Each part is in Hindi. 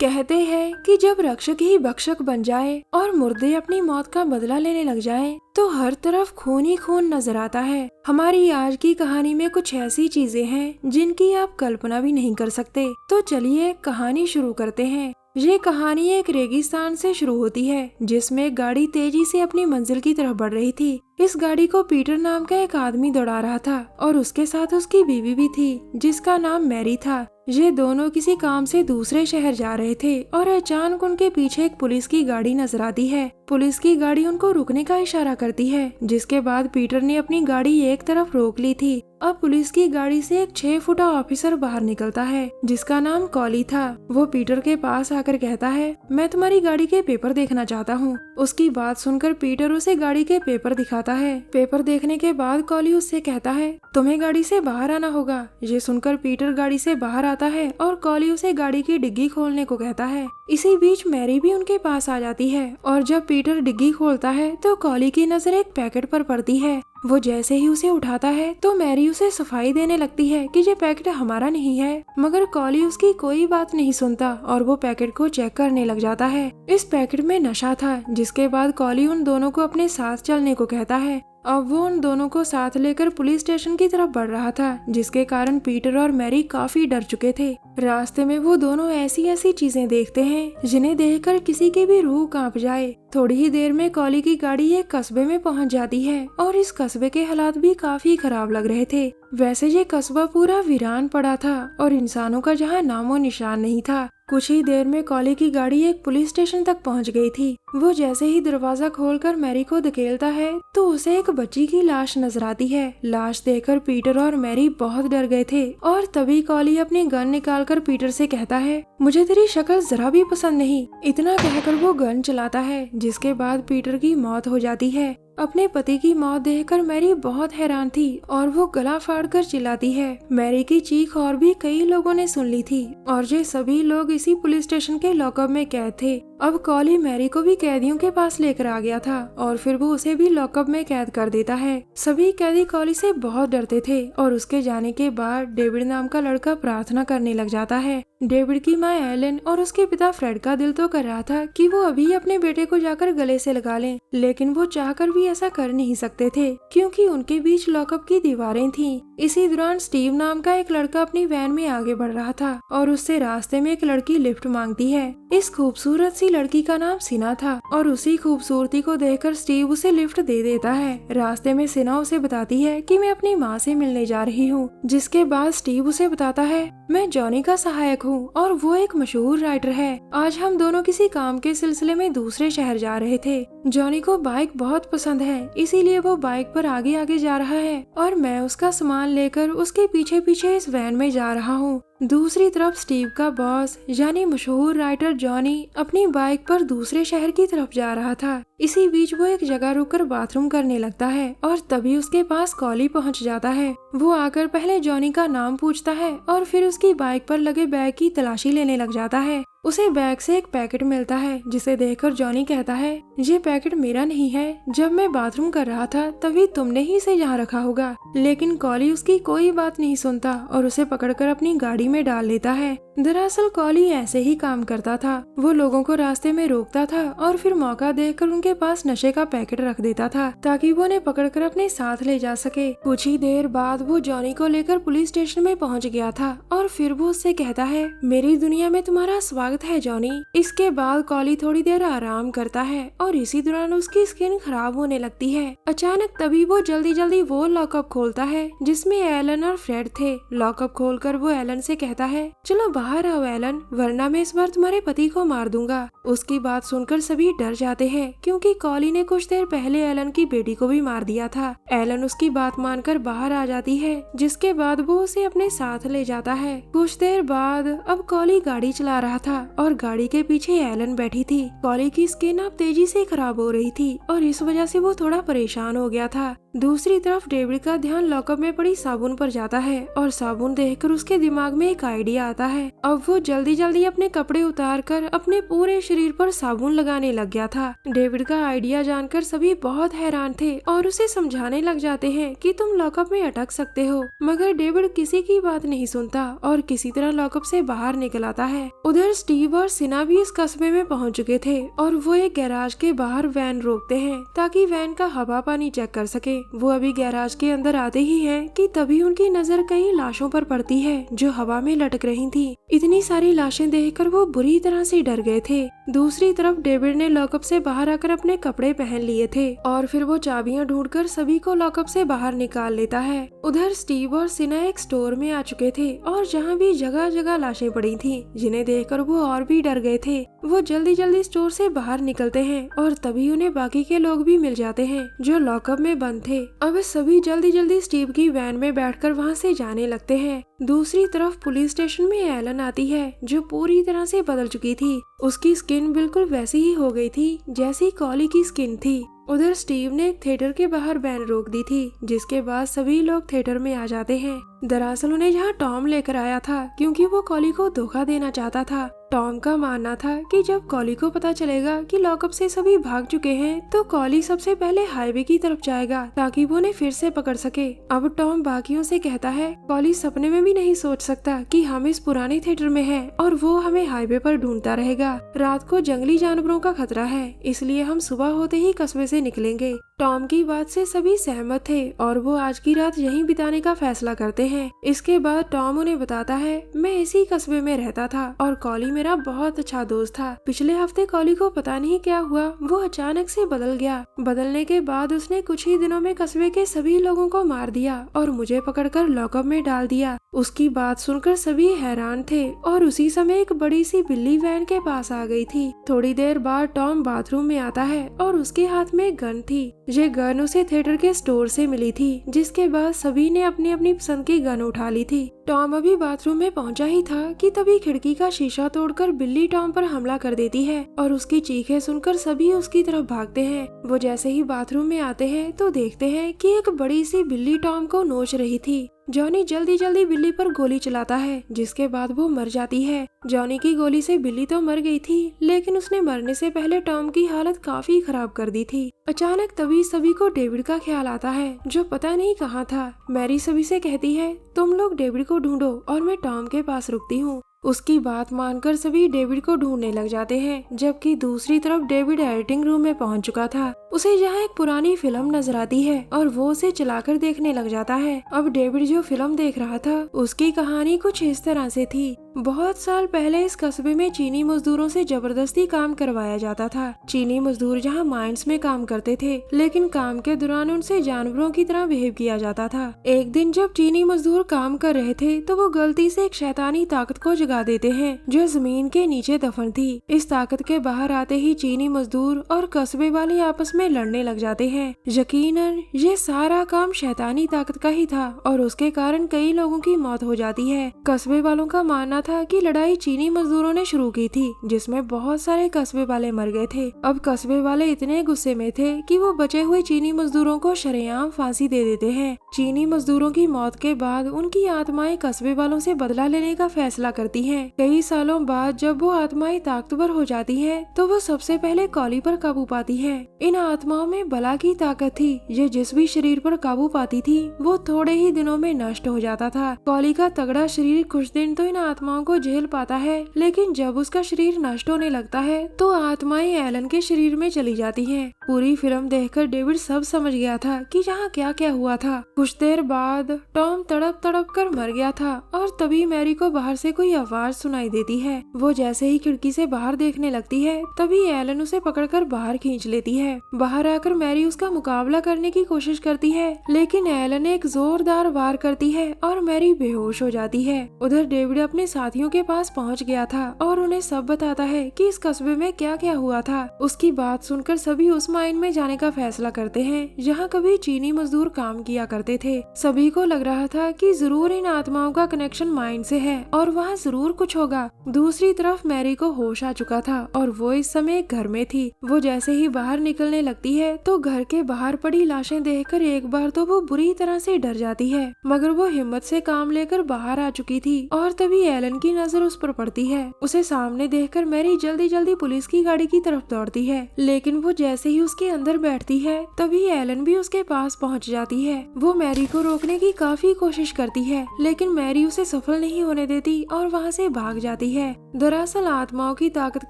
कहते हैं कि जब रक्षक ही भक्षक बन जाए और मुर्दे अपनी मौत का बदला लेने लग जाएं, तो हर तरफ खून ही खून नजर आता है। हमारी आज की कहानी में कुछ ऐसी चीजें हैं जिनकी आप कल्पना भी नहीं कर सकते। तो चलिए कहानी शुरू करते हैं। ये कहानी एक रेगिस्तान से शुरू होती है जिसमें एक गाड़ी तेजी से अपनी मंजिल की तरफ बढ़ रही थी। इस गाड़ी को पीटर नाम का एक आदमी दौड़ा रहा था और उसके साथ उसकी बीवी भी थी जिसका नाम मैरी था। ये दोनों किसी काम से दूसरे शहर जा रहे थे और अचानक उनके पीछे एक पुलिस की गाड़ी नजर आती है। पुलिस की गाड़ी उनको रुकने का इशारा करती है, जिसके बाद पीटर ने अपनी गाड़ी एक तरफ रोक ली थी। अब पुलिस की गाड़ी से एक 6 फुटा ऑफिसर बाहर निकलता है जिसका नाम कॉली था। वो पीटर के पास आकर कहता है, मैं तुम्हारी गाड़ी के पेपर देखना चाहता हूँ। उसकी बात सुनकर पीटर उसे गाड़ी के पेपर दिखाता है। पेपर देखने के बाद कॉली उससे कहता है, तुम्हें गाड़ी से बाहर आना होगा। ये सुनकर पीटर गाड़ी से बाहर आता है और कॉली उसे गाड़ी की डिग्गी खोलने को कहता है। इसी बीच मैरी भी उनके पास आ जाती है और जब पीटर डिग्गी खोलता है तो कॉली की नजर एक पैकेट पर पड़ती है। वो जैसे ही उसे उठाता है तो मैरी उसे सफाई देने लगती है कि ये पैकेट हमारा नहीं है, मगर कॉली उसकी कोई बात नहीं सुनता और वो पैकेट को चेक करने लग जाता है। इस पैकेट में नशा था, जिसके बाद कॉली उन दोनों को अपने साथ चलने को कहता है। अब वो उन दोनों को साथ लेकर पुलिस स्टेशन की तरफ बढ़ रहा था, जिसके कारण पीटर और मैरी काफी डर चुके थे। रास्ते में वो दोनों ऐसी ऐसी चीजें देखते हैं जिन्हें देखकर किसी की भी रूह कांप जाए। थोड़ी ही देर में कॉली की गाड़ी एक कस्बे में पहुंच जाती है और इस कस्बे के हालात भी काफी खराब लग रहे थे। वैसे ये कस्बा पूरा वीरान पड़ा था और इंसानों का जहाँ नामो निशान नहीं था। कुछ ही देर में कॉली की गाड़ी एक पुलिस स्टेशन तक पहुंच गई थी। वो जैसे ही दरवाजा खोलकर मैरी को धकेलता है तो उसे एक बच्ची की लाश नजर आती है। लाश देखकर पीटर और मैरी बहुत डर गए थे और तभी कॉली अपनी गन निकालकर पीटर से कहता है, मुझे तेरी शक्ल जरा भी पसंद नहीं। इतना कहकर वो गन चलाता है, जिसके बाद पीटर की मौत हो जाती है। अपने पति की मौत देखकर मैरी बहुत हैरान थी और वो गला फाड़कर चिल्लाती है। मैरी की चीख और भी कई लोगों ने सुन ली थी और ये सभी लोग इसी पुलिस स्टेशन के लॉकअप में कैद थे। अब कॉली मैरी को भी कैदियों के पास लेकर आ गया था और फिर वो उसे भी लॉकअप में कैद कर देता है। सभी कैदी कॉली से बहुत डरते थे और उसके जाने के बाद डेविड नाम का लड़का प्रार्थना करने लग जाता है। डेविड की माँ एलन और उसके पिता फ्रेड का दिल तो कर रहा था कि वो अभी अपने बेटे को जाकर गले से लगा लें, लेकिन वो चाहकर भी ऐसा कर नहीं सकते थे क्योंकि उनके बीच लॉकअप की दीवारें थीं। इसी दौरान स्टीव नाम का एक लड़का अपनी वैन में आगे बढ़ रहा था और उससे रास्ते में एक लड़की लिफ्ट मांगती है। इस खूबसूरत सी लड़की का नाम सिना था और उसी खूबसूरती को देखकर स्टीव उसे लिफ्ट दे देता है। रास्ते में सिना उसे बताती है कि मैं अपनी माँ से मिलने जा रही हूँ, जिसके बाद स्टीव उसे बताता है, मैं जॉनी का सहायक हूँ और वो एक मशहूर राइटर है। आज हम दोनों किसी काम के सिलसिले में दूसरे शहर जा रहे थे। जॉनी को बाइक बहुत पसंद है, इसीलिए वो बाइक पर आगे आगे जा रहा है और मैं उसका सामान लेकर उसके पीछे पीछे इस वैन में जा रहा हूँ। दूसरी तरफ स्टीव का बॉस यानी मशहूर राइटर जॉनी अपनी बाइक पर दूसरे शहर की तरफ जा रहा था। इसी बीच वो एक जगह रुककर बाथरूम करने लगता है और तभी उसके पास कॉली पहुंच जाता है। वो आकर पहले जॉनी का नाम पूछता है और फिर उसकी बाइक पर लगे बैग की तलाशी लेने लग जाता है। उसे बैग से एक पैकेट मिलता है, जिसे देखकर जॉनी कहता है, ये पैकेट मेरा नहीं है। जब मैं बाथरूम कर रहा था तभी तुमने ही इसे यहाँ रखा होगा। लेकिन कॉली उसकी कोई बात नहीं सुनता और उसे पकड़कर अपनी गाड़ी में डाल लेता है। दरअसल कॉली ऐसे ही काम करता था। वो लोगों को रास्ते में रोकता था और फिर मौका देखकर उनके पास नशे का पैकेट रख देता था ताकि वो उन्हें पकड़कर अपने साथ ले जा सके। कुछ ही देर बाद वो जॉनी को लेकर पुलिस स्टेशन में पहुंच गया था और फिर वो उससे कहता है, मेरी दुनिया में तुम्हारा स्वागत है जॉनी। इसके बाद कॉली थोड़ी देर आराम करता है और इसी दौरान उसकी स्किन खराब होने लगती है। अचानक तभी वो जल्दी जल्दी वो लॉकअप खोलता है जिसमें एलन और फ्रेड थे। लॉकअप खोलकर वो एलन से कहता है, चलो बाहर आओ एलन, वरना मैं इस बार तुम्हारे पति को मार दूंगा। उसकी बात सुनकर सभी डर जाते हैं क्योंकि कॉली ने कुछ देर पहले एलन की बेटी को भी मार दिया था। एलन उसकी बात मानकर बाहर आ जाती है, जिसके बाद वो उसे अपने साथ ले जाता है। कुछ देर बाद अब कॉली गाड़ी चला रहा था और गाड़ी के पीछे एलन बैठी थी। कॉली की स्किन अब तेजी से खराब हो रही थी और इस वजह से वो थोड़ा परेशान हो गया था। दूसरी तरफ डेविड का ध्यान लॉकअप में पड़ी साबुन पर जाता है और साबुन देखकर उसके दिमाग में एक आइडिया आता है। अब वो जल्दी जल्दी अपने कपड़े उतार कर अपने पूरे शरीर पर साबुन लगाने लग गया था। डेविड का आइडिया जानकर सभी बहुत हैरान थे और उसे समझाने लग जाते हैं कि तुम लॉकअप में अटक सकते हो, मगर डेविड किसी की बात नहीं सुनता और किसी तरह लॉकअप से बाहर निकल आता है। उधर स्टीव और सिना भी इस कस्बे में पहुंच चुके थे और वो एक गैराज के बाहर वैन रोकते हैं ताकि वैन का हवा पानी चेक कर सके। वो अभी गैराज के अंदर आते ही हैं कि तभी उनकी नजर कई लाशों पर पड़ती है जो हवा में लटक रही थी। इतनी सारी लाशें देखकर वो बुरी तरह से डर गए थे। दूसरी तरफ डेविड ने लॉकअप से बाहर आकर अपने कपड़े पहन लिए थे और फिर वो चाबियां ढूंढकर सभी को लॉकअप से बाहर निकाल लेता है। उधर स्टीव और सिना एक स्टोर में आ चुके थे और जहाँ भी जगह जगह लाशें पड़ी थी, जिन्हें देखकर वो और भी डर गए थे। वो जल्दी जल्दी स्टोर से बाहर निकलते हैं और तभी उन्हें बाकी के लोग भी मिल जाते हैं जो लॉकअप में बंद थे। अब सभी जल्दी जल्दी स्टीव की वैन में बैठकर वहाँ से जाने लगते हैं। दूसरी तरफ पुलिस स्टेशन में एलन आती है जो पूरी तरह से बदल चुकी थी। उसकी स्किन बिल्कुल वैसी ही हो गई थी जैसी कॉली की स्किन थी। उधर स्टीव ने एक थिएटर के बाहर वैन रोक दी थी, जिसके बाद सभी लोग थिएटर में आ जाते हैं। दरअसल उन्हें यहाँ टॉम लेकर आया था क्योंकि वो कॉली को धोखा देना चाहता था। टॉम का मानना था कि जब कॉली को पता चलेगा कि लॉकअप से सभी भाग चुके हैं तो कॉली सबसे पहले हाईवे की तरफ जाएगा ताकि वो उन्हें फिर से पकड़ सके। अब टॉम बाकियों से कहता है कॉली सपने में भी नहीं सोच सकता कि हम इस पुराने थिएटर में हैं और वो हमें हाईवे पर ढूंढता रहेगा। रात को जंगली जानवरों का खतरा है, इसलिए हम सुबह होते ही कस्बे से निकलेंगे। टॉम की बात से सभी सहमत थे और वो आज की रात यहीं बिताने का फैसला करते हैं। इसके बाद टॉम उन्हें बताता है मैं इसी कस्बे में रहता था और कॉली मेरा बहुत अच्छा दोस्त था। पिछले हफ्ते कॉली को पता नहीं क्या हुआ, वो अचानक से बदल गया। बदलने के बाद उसने कुछ ही दिनों में कस्बे के सभी लोगों को मार दिया और मुझे पकड़कर लॉकअप में डाल दिया। उसकी बात सुनकर सभी हैरान थे और उसी समय एक बड़ी सी बिल्ली वैन के पास आ गई थी। थोड़ी देर बाद टॉम बाथरूम में आता है और उसके हाथ में गन थी। ये गन उसे थिएटर के स्टोर से मिली थी, जिसके बाद सभी ने अपनी अपनी पसंद की गन उठा ली थी। टॉम अभी बाथरूम में पहुंचा ही था कि तभी खिड़की का शीशा तोड़कर बिल्ली टॉम पर हमला कर देती है और उसकी चीखें सुनकर सभी उसकी तरफ भागते हैं। वो जैसे ही बाथरूम में आते हैं तो देखते हैं कि एक बड़ी सी बिल्ली टॉम को नोच रही थी। जॉनी जल्दी जल्दी बिल्ली पर गोली चलाता है, जिसके बाद वो मर जाती है। जॉनी की गोली से बिल्ली तो मर गई थी, लेकिन उसने मरने से पहले टॉम की हालत काफी खराब कर दी थी। अचानक तभी सभी को डेविड का ख्याल आता है, जो पता नहीं कहाँ था। मैरी सभी से कहती है तुम लोग डेविड को ढूंढो और मैं टॉम के पास रुकती हूँ। उसकी बात मानकर सभी डेविड को ढूंढने लग जाते हैं, जबकि दूसरी तरफ डेविड एडिटिंग रूम में पहुंच चुका था। उसे यहाँ एक पुरानी फिल्म नजर आती है और वो उसे चलाकर देखने लग जाता है। अब डेविड जो फिल्म देख रहा था उसकी कहानी कुछ इस तरह से थी। बहुत साल पहले इस कस्बे में चीनी मजदूरों से जबरदस्ती काम करवाया जाता था। चीनी मजदूर यहाँ माइंस में काम करते थे, लेकिन काम के दौरान उनसे जानवरों की तरह बिहेव किया जाता था। एक दिन जब चीनी मजदूर काम कर रहे थे तो वो गलती से एक शैतानी ताकत को जगा देते हैं जो जमीन के नीचे दफन थी। इस ताकत के बाहर आते ही चीनी मजदूर और कस्बे वाले आपस में लड़ने लग जाते हैं। यकीनन ये सारा काम शैतानी ताकत का ही था और उसके कारण कई लोगों की मौत हो जाती है। कस्बे वालों का मानना था कि लड़ाई चीनी मजदूरों ने शुरू की थी, जिसमें बहुत सारे कस्बे वाले मर गए थे। अब कस्बे वाले इतने गुस्से में थे कि वो बचे हुए चीनी मजदूरों को शरेआम फांसी दे देते हैं। चीनी मजदूरों की मौत के बाद उनकी आत्माएं कस्बे वालों से बदला लेने का फैसला करती हैं। कई सालों बाद जब वो आत्माएं ताकतवर हो जाती हैं, तो वो सबसे पहले कॉली पर काबू पाती हैं। इन आत्माओं में बला की ताकत थी। ये जिस भी शरीर पर काबू पाती थी वो थोड़े ही दिनों में नष्ट हो जाता था। कॉली का तगड़ा शरीर कुछ दिन तो इन आत्माओं को झेल पाता है, लेकिन जब उसका शरीर नष्ट होने लगता है तो आत्माएं एलन के शरीर में चली जाती हैं। पूरी फिल्म देखकर डेविड सब समझ गया था कि यहाँ क्या क्या हुआ था। कुछ देर बाद टॉम तड़प तड़प कर मर गया था और तभी मैरी को बाहर से कोई आवाज सुनाई देती है। वो जैसे ही खिड़की से बाहर देखने लगती है तभी एलन उसे पकड़कर बाहर खींच लेती है। बाहर आकर मैरी उसका मुकाबला करने की कोशिश करती है, लेकिन एलन एक जोरदार वार करती है और मैरी बेहोश हो जाती है। उधर डेविड अपने साथियों के पास पहुंच गया था और उन्हें सब बताता है कि इस कस्बे में क्या क्या हुआ था। उसकी बात सुनकर सभी उस माइन में जाने का फैसला करते हैं जहाँ कभी चीनी मजदूर काम किया करते थे। सभी को लग रहा था कि जरूर इन आत्माओं का कनेक्शन माइन से है और वहाँ जरूर कुछ होगा। दूसरी तरफ मैरी को होश आ चुका था और वो इस समय घर में थी। वो जैसे ही बाहर निकलने लगती है तो घर के बाहर पड़ी लाशें देखकर एक बार तो वो बुरी तरह से डर जाती है, मगर वो हिम्मत से काम लेकर बाहर आ चुकी थी। और तभी एलन एलन की नजर उस पर पड़ती है। उसे सामने देखकर मैरी जल्दी जल्दी पुलिस की गाड़ी की तरफ दौड़ती है, लेकिन वो जैसे ही उसके अंदर बैठती है तभी एलन भी उसके पास पहुंच जाती है। वो मैरी को रोकने की काफी कोशिश करती है, लेकिन मैरी उसे सफल नहीं होने देती और वहाँ से भाग जाती है। दरअसल आत्माओं की ताकत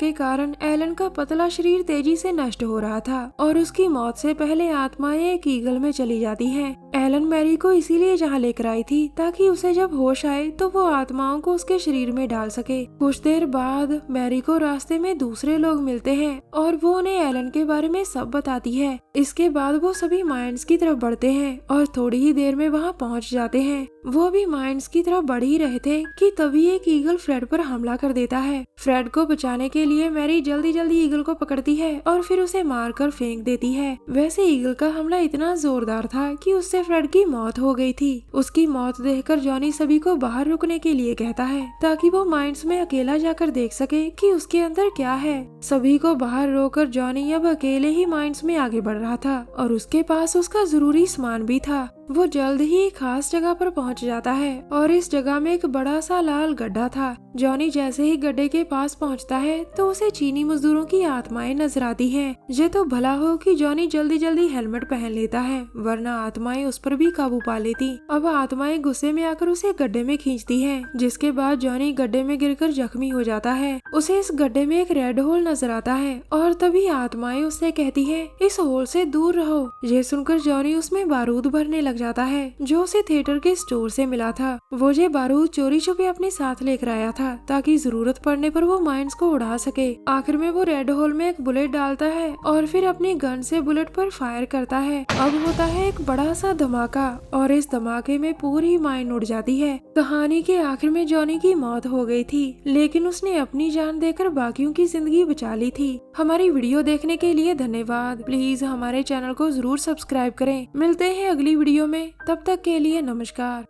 के कारण एलन का पतला शरीर तेजी से नष्ट हो रहा था और उसकी मौत से पहले आत्माएं एक ईगल में चली जाती हैं। एलन मैरी को इसीलिए जहाँ लेकर आई थी ताकि उसे जब होश आए तो वो आत्माओं को उसके शरीर में डाल सके। कुछ देर बाद मैरी को रास्ते में दूसरे लोग मिलते हैं और वो उन्हें एलन के बारे में सब बताती है। इसके बाद वो सभी माइंस की तरफ बढ़ते हैं और थोड़ी ही देर में वहाँ पहुँच जाते हैं। वो भी माइंस की तरफ बढ़ ही रहे थे कि तभी एक ईगल फ्रेड पर हमला कर देता है। फ्रेड को बचाने के लिए मैरी जल्दी जल्दी ईगल को पकड़ती है और फिर उसे मारकर फेंक देती है। वैसे ईगल का हमला इतना जोरदार था कि उससे फ्रेड की मौत हो गई थी। उसकी मौत देखकर जॉनी सभी को बाहर रुकने के लिए कहता है ताकि वो माइंस में अकेला जाकर देख सके कि उसके अंदर क्या है। सभी को बाहर रोककर जॉनी अब अकेले ही माइंस में आगे बढ़ रहा था और उसके पास उसका जरूरी सामान भी था। वो जल्द ही एक खास जगह पर पहुंच जाता है और इस जगह में एक बड़ा सा लाल गड्ढा था। जॉनी जैसे ही गड्ढे के पास पहुंचता है तो उसे चीनी मजदूरों की आत्माएं नजर आती हैं। ये तो भला हो कि जॉनी जल्दी जल्दी हेलमेट पहन लेता है, वरना आत्माएं उस पर भी काबू पा लेती। अब आत्माएं गुस्से में आकर उसे गड्ढे में खींचती हैं, जिसके बाद जॉनी गड्ढे में गिरकर जख्मी हो जाता है। उसे इस गड्ढे में एक रेड होल नजर आता है और तभी आत्माएं उससे कहती है इस होल से दूर रहो। ये सुनकर जॉनी उसमें बारूद भरने लग जाता है जो उसे थिएटर के स्टोर से मिला था। वो ये बारूद चोरी छुपे अपने साथ लेकर आया था ताकि जरूरत पड़ने पर वो माइंस को उड़ा सके। आखिर में वो रेड होल में एक बुलेट डालता है और फिर अपनी गन से बुलेट पर फायर करता है। अब होता है एक बड़ा सा धमाका और इस धमाके में पूरी माइन उड़ जाती है। कहानी के आखिर में जॉनी की मौत हो गई थी, लेकिन उसने अपनी जान देकर बाकियों की जिंदगी बचा ली थी। हमारी वीडियो देखने के लिए धन्यवाद। प्लीज हमारे चैनल को जरूर सब्सक्राइब करें। मिलते हैं अगली वीडियो में, तब तक के लिए नमस्कार।